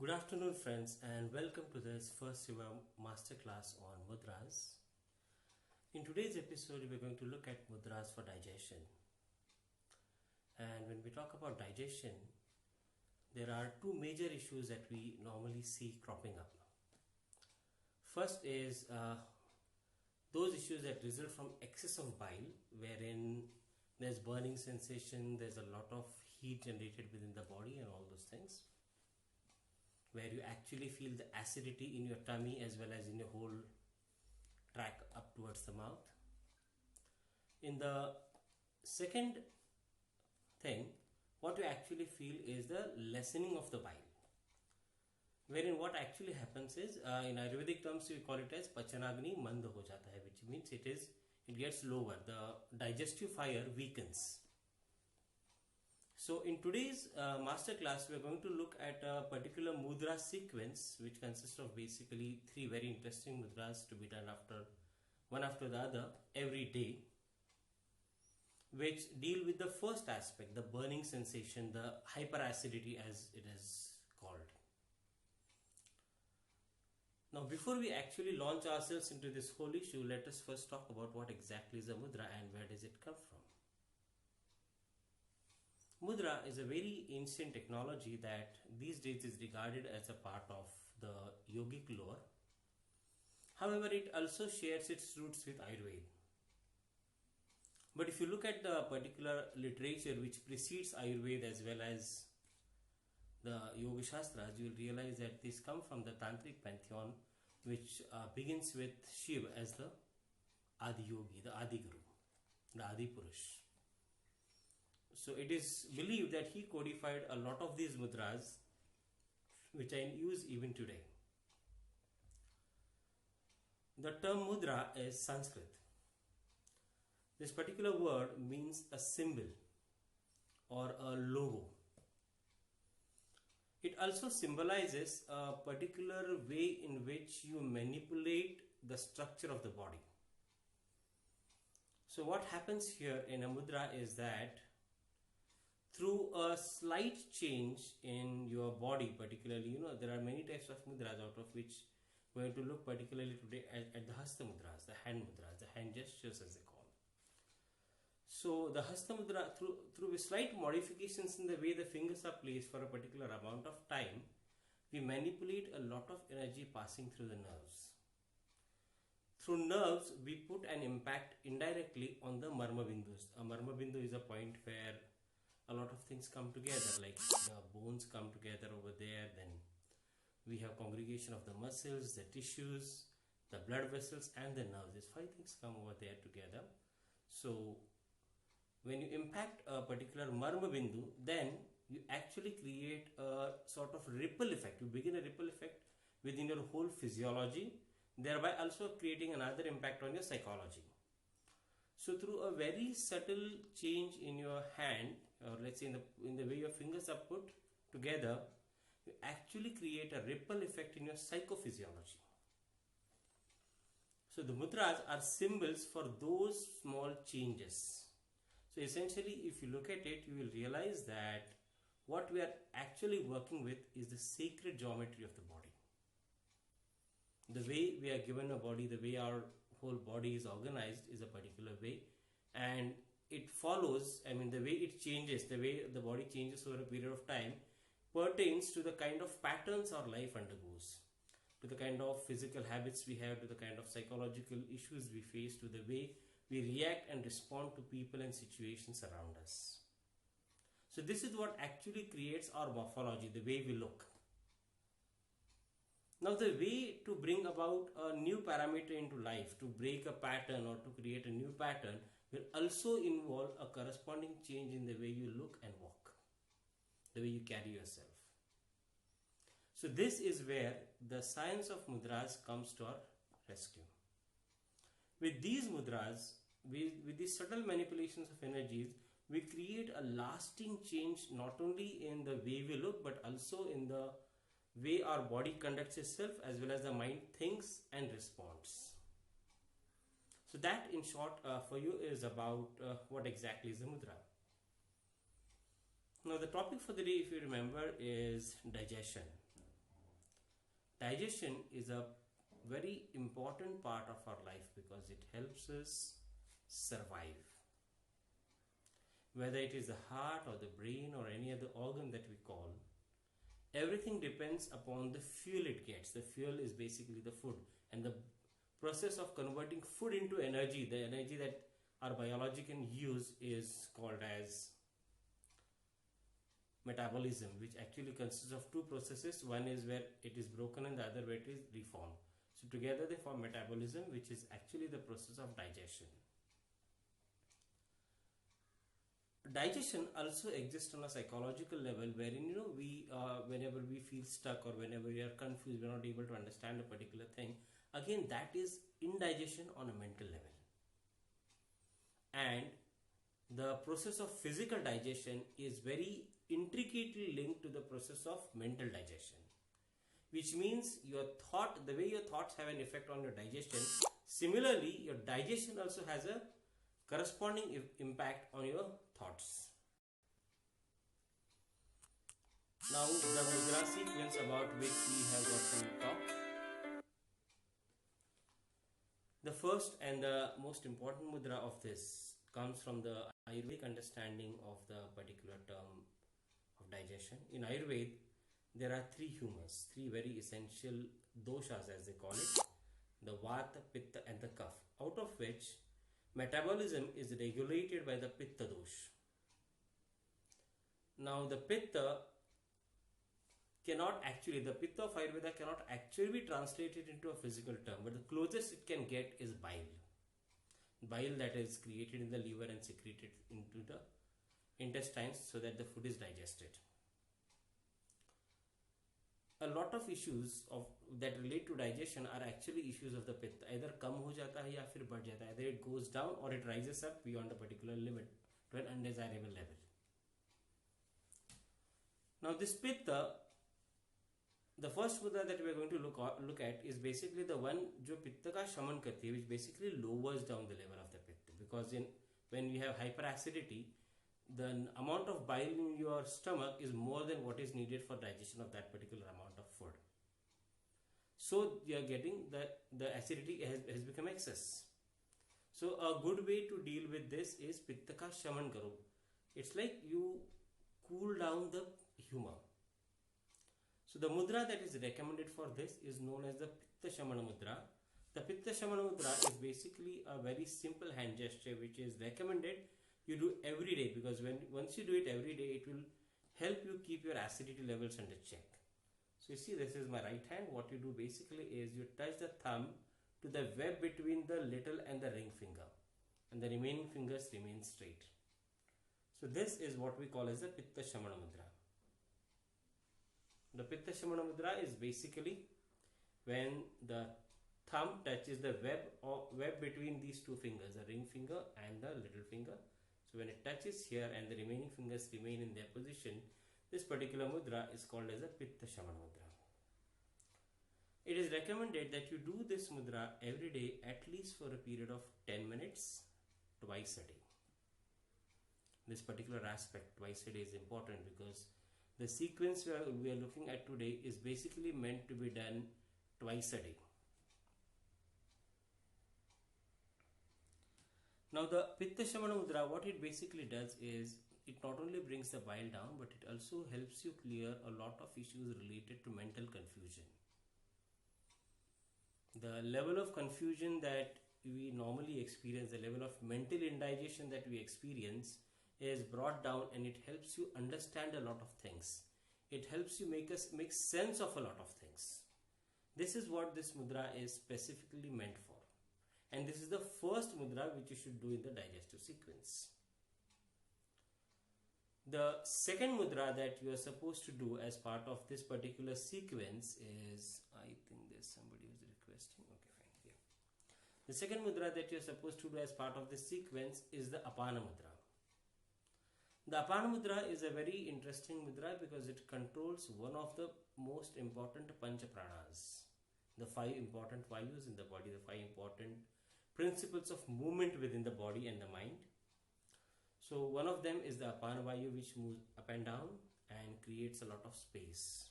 Good afternoon, friends, and welcome to this first ever masterclass on mudras. In today's episode, we're going to look at mudras for digestion. And when we talk about digestion, there are two major issues that we normally see cropping up. First is those issues that result from excess of bile, wherein there's burning sensation, there's a lot of heat generated within the body, and all those things, where you actually feel the acidity in your tummy as well as in your whole track up towards the mouth. In the second thing, what you actually feel is the lessening of the bile, wherein what actually happens is, in Ayurvedic terms we call it as Pachanagni mand ho jata hai, which means it gets lower, the digestive fire weakens. So in today's masterclass, we are going to look at a particular mudra sequence, which consists of basically three very interesting mudras to be done one after the other every day, which deal with the first aspect, the burning sensation, the hyperacidity as it is called. Now, before we actually launch ourselves into this whole issue, let us first talk about what exactly is a mudra and where does it come from. Mudra is a very ancient technology that these days is regarded as a part of the yogic lore. However, it also shares its roots with Ayurveda. But if you look at the particular literature which precedes Ayurveda as well as the Yoga Shastras, you will realize that these come from the Tantric pantheon, which begins with Shiva as the Adi Yogi, the Adi Guru, the Adi Purush. So it is believed that he codified a lot of these mudras which are in use even today. The term mudra is Sanskrit. This particular word means a symbol or a logo. It also symbolizes a particular way in which you manipulate the structure of the body. So what happens here in a mudra is that through a slight change in your body, particularly, there are many types of mudras, out of which we're going to look particularly today at the Hasta mudras, the hand gestures as they call. So the Hasta mudra, through slight modifications in the way the fingers are placed for a particular amount of time, we manipulate a lot of energy passing through the nerves. Through nerves, we put an impact indirectly on the marma bindus. A marma bindu is a point where a lot of things come together, like the bones come together over there, then we have congregation of the muscles, the tissues, the blood vessels and the nerves. These five things come over there together. So when you impact a particular marma bindu, then you actually create a sort of ripple effect. You begin a ripple effect within your whole physiology, thereby also creating another impact on your psychology. So through a very subtle change in your hand, or let's say in the way your fingers are put together, you actually create a ripple effect in your psychophysiology. So the mudras are symbols for those small changes. So essentially, if you look at it, you will realize that what we are actually working with is the sacred geometry of the body. The way we are given a body, the way our whole body is organized is a particular way, and it follows, the way it changes, the way the body changes over a period of time pertains to the kind of patterns our life undergoes, to the kind of physical habits we have, to the kind of psychological issues we face, to the way we react and respond to people and situations around us. So this is what actually creates our morphology, the way we look. Now the way to bring about a new parameter into life, to break a pattern or to create a new pattern, will also involve a corresponding change in the way you look and walk, the way you carry yourself. So this is where the science of mudras comes to our rescue. With these mudras, with these subtle manipulations of energies, we create a lasting change not only in the way we look, but also in the way our body conducts itself, as well as the mind thinks and responds. So that in short for you is about what exactly is the mudra. Now the topic for the day, if you remember, is digestion. digestion is a very important part of our life because it helps us survive. Whether it is the heart or the brain or any other organ that we call, everything depends upon the fuel it gets. The fuel is basically the food, and the process of converting food into energy, the energy that our biology can use, is called as metabolism, which actually consists of two processes. One is where it is broken and the other where it is reformed. So together they form metabolism, which is actually the process of digestion. Digestion also exists on a psychological level, wherein we whenever we feel stuck or whenever we are confused, we are not able to understand a particular thing, again that is indigestion on a mental level. And the process of physical digestion is very intricately linked to the process of mental digestion, which means the way your thoughts have an effect on your digestion, similarly your digestion also has a corresponding impact on your thoughts. Now the mudra sequence about which we have got to talk. The first and the most important mudra of this comes from the Ayurvedic understanding of the particular term of digestion. In Ayurveda, there are three humas, three very essential doshas as they call it, the Vata, Pitta and the Kapha, out of which metabolism is regulated by the Pitta dosh. Now the Pitta of Ayurveda cannot actually be translated into a physical term, but the closest it can get is bile. Bile that is created in the liver and secreted into the intestines so that the food is digested. A lot of issues that relate to digestion are actually issues of the pitta. Either kam ho jata hai ya fir badh jata hai. Either it goes down or it rises up beyond a particular limit to an undesirable level. Now this pitta, the first mudra that we are going to look at is basically the one jo pitta ka shaman karti hai, which basically lowers down the level of the pitta, because when you have hyperacidity, the amount of bile in your stomach is more than what is needed for digestion of that particular amount of food. So you are getting the acidity has become excess. So a good way to deal with this is pitta ka shaman karo. It's like you cool down the humor. So the mudra that is recommended for this is known as the Pitta Shamana Mudra. The Pitta Shamana Mudra is basically a very simple hand gesture which is recommended you do every day, because once you do it every day, it will help you keep your acidity levels under check. So you see, this is my right hand. What you do basically is you touch the thumb to the web between the little and the ring finger, and the remaining fingers remain straight. So this is what we call as the Pitta Shamana Mudra. The Pitta Shamana Mudra is basically when the thumb touches the web between these two fingers, the ring finger and the little finger. So when it touches here and the remaining fingers remain in their position, this particular mudra is called as a Pitta Shamana Mudra. It is recommended that you do this mudra every day at least for a period of 10 minutes, twice a day. This particular aspect, twice a day, is important because the sequence we are looking at today is basically meant to be done twice a day. Now the Pitta Shamana Mudra, what it basically does is it not only brings the bile down, but it also helps you clear a lot of issues related to mental confusion. The level of confusion that we normally experience, the level of mental indigestion that we experience, is brought down, and it helps you understand a lot of things. It helps you make sense of a lot of things. This is what this mudra is specifically meant for. And this is the first mudra which you should do in the digestive sequence. The second mudra that you are supposed to do as part of this particular sequence is, I think there's somebody who's requesting. Okay, fine. Yeah. The second mudra that you are supposed to do as part of this sequence is the Apana Mudra. The Apana Mudra is a very interesting mudra because it controls one of the most important Pancha Pranas, the 5 important vayus in the body, the 5 important principles of movement within the body and the mind. So one of them is the Apana Vayu, which moves up and down and creates a lot of space.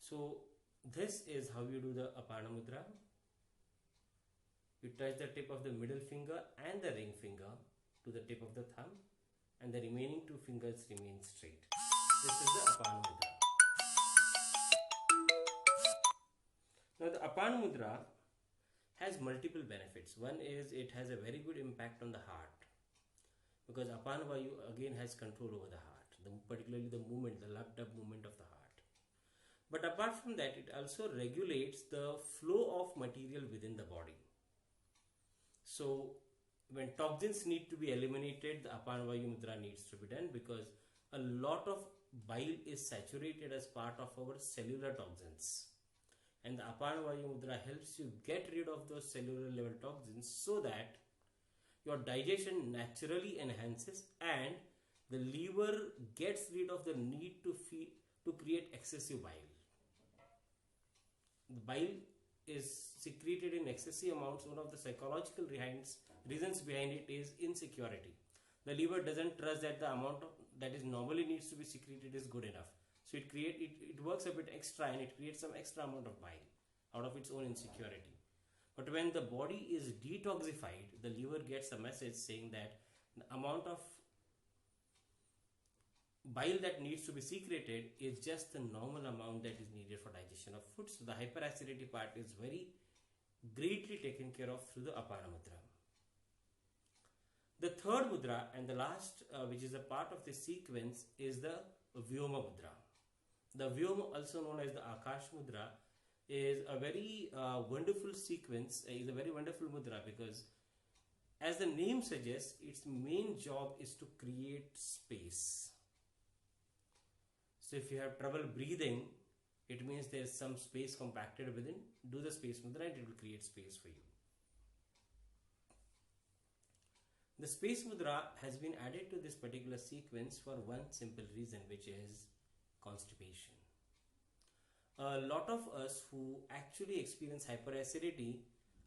So this is how you do the Apana Mudra. You touch the tip of the middle finger and the ring finger to the tip of the thumb, and the remaining two fingers remain straight. This is the Apana Mudra. Now the Apana Mudra has multiple benefits. One is it has a very good impact on the heart, because Apana Vayu again has control over the heart, particularly the movement, the lap-dub movement of the heart. But apart from that, it also regulates the flow of material within the body. So when toxins need to be eliminated, the Apana Vayu Mudra needs to be done, because a lot of bile is saturated as part of our cellular toxins. And the Apana Vayu Mudra helps you get rid of those cellular level toxins, so that your digestion naturally enhances and the liver gets rid of the need to create excessive bile. The bile is secreted in excessive amounts. One of the psychological reasons behind it is insecurity. The liver doesn't trust that the amount that is normally needs to be secreted is good enough. So it works a bit extra, and it creates some extra amount of bile out of its own insecurity. But when the body is detoxified, the liver gets a message saying that the amount of bile that needs to be secreted is just the normal amount that is needed for digestion of food. So the hyperacidity part is very greatly taken care of through the Apana Mudra. The third mudra and the last, which is a part of this sequence, is the Vyoma Mudra. The Vyoma, also known as the Akash Mudra, is a very wonderful sequence, is a very wonderful mudra, because as the name suggests, its main job is to create space. So if you have trouble breathing, it means there is some space compacted within. Do the space mudra and it will create space for you. The space mudra has been added to this particular sequence for one simple reason, which is constipation. A lot of us who actually experience hyperacidity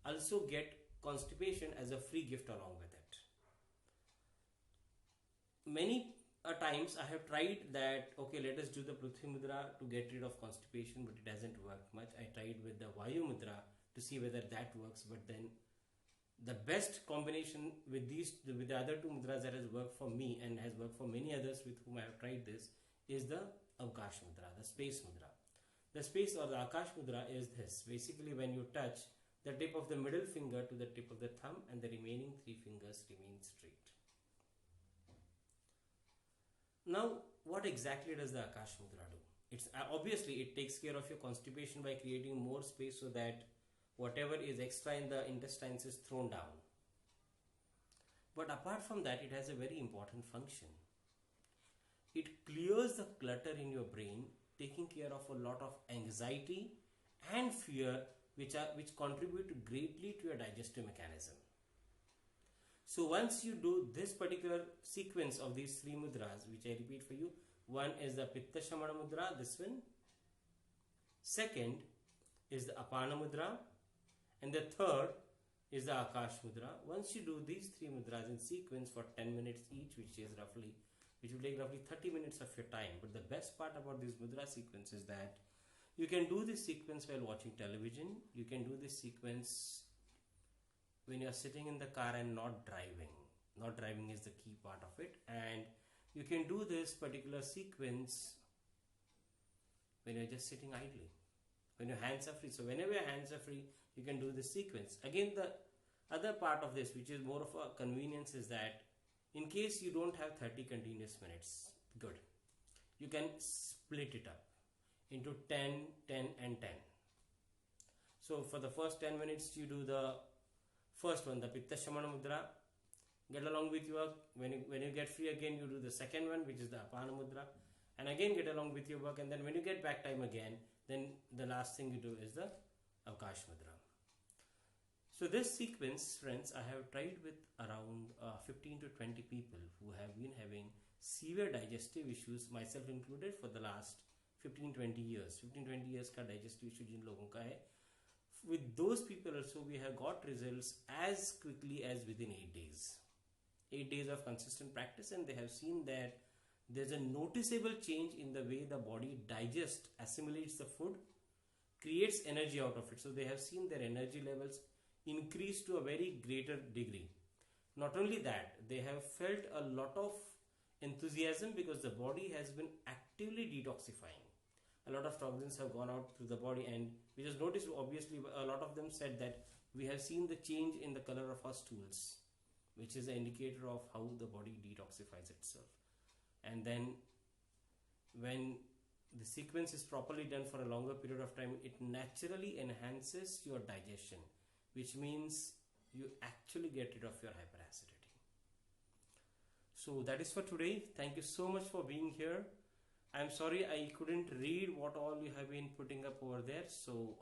also get constipation as a free gift along with it. Many times I have tried that, okay, let us do the Prithvi Mudra to get rid of constipation, but it hasn't worked much. I tried with the Vayu Mudra to see whether that works, but then the best combination with the other two mudras that has worked for me and has worked for many others with whom I have tried this is the Avkash Mudra, the space mudra. The space or the Akash Mudra is this. Basically, when you touch the tip of the middle finger to the tip of the thumb, and the remaining three fingers remain straight. Now, what exactly does the Akash Mudra do? It's obviously it takes care of your constipation by creating more space so that whatever is extra in the intestines is thrown down. But apart from that, it has a very important function. It clears the clutter in your brain, taking care of a lot of anxiety and fear which contribute greatly to your digestive mechanism. So once you do this particular sequence of these three mudras, which I repeat for you, one is the Pitta Shamana Mudra, this one. Second is the Apana Mudra. And the third is the Akash Mudra. Once you do these three mudras in sequence for 10 minutes each, which will take roughly 30 minutes of your time. But the best part about this mudra sequence is that you can do this sequence while watching television. You can do this sequence when you are sitting in the car and not driving. Not driving is the key part of it. And you can do this particular sequence when you are just sitting idly, when your hands are free. So whenever your hands are free, you can do this sequence. Again, the other part of this, which is more of a convenience, is that in case you don't have 30 continuous minutes, good, you can split it up into 10, 10 and 10. So for the first 10 minutes, you do the first one, the Pitta Shamana Mudra. Get along with your, when you get free again, you do the second one, which is the Apana Mudra, and again get along with your work. And then when you get back time again, then the last thing you do is the Avkash Mudra. So this sequence, friends, I have tried with around 15 to 20 people who have been having severe digestive issues, myself included, for the last 15-20 years. 15-20 years का digestive issue जिन लोगों का है, with those people also we have got results as quickly as within 8 days. 8 days of consistent practice, and they have seen that there's a noticeable change in the way the body digests, assimilates the food, creates energy out of it. So they have seen their energy levels increase to a very greater degree. Not only that, they have felt a lot of enthusiasm because the body has been actively detoxifying. A lot of toxins have gone out through the body, and we just noticed, obviously, a lot of them said that we have seen the change in the color of our stools, which is an indicator of how the body detoxifies itself. And then when the sequence is properly done for a longer period of time, it naturally enhances your digestion, which means you actually get rid of your hyperacidity. So that is for today. Thank you so much for being here. I'm sorry I couldn't read what all you have been putting up over there, so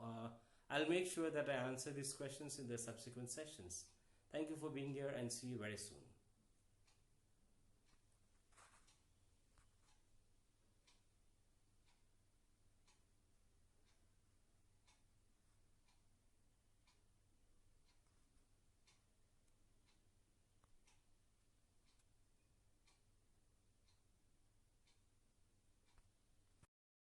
I'll make sure that I answer these questions in the subsequent sessions. Thank you for being here, and see you very soon.